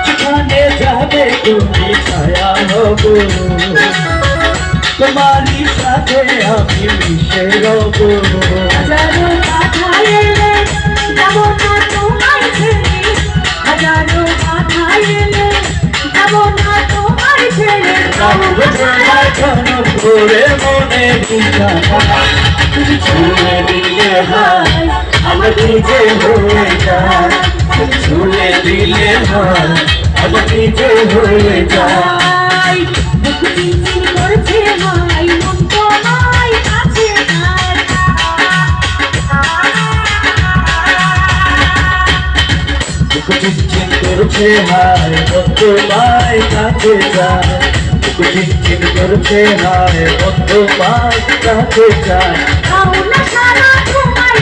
যেখানে যাবে তুমি ছায়া হব তোমারই সাথে আমি মিশে রব হাজারো বাধা এলে যাব না তোমায় ছেড়ে হাজারো বাধা এলে যাব না তোমায় ছেড়ে করে মনে তুমি ছুঁয়ে দিলে হয় আমার নিজে হয়ে যায় ছুঁয়ে দিলে হয় আমার নিজে হয়ে যায় বুক চিনচিন করছে ভাই মন তোমায় কাছে চায় বুক চিনচিন করছে হায় মন তোমায় কাছে যায় বুক চিনচিন করছে হায় মন তোমায় কাছে যায় না সারা তোমায়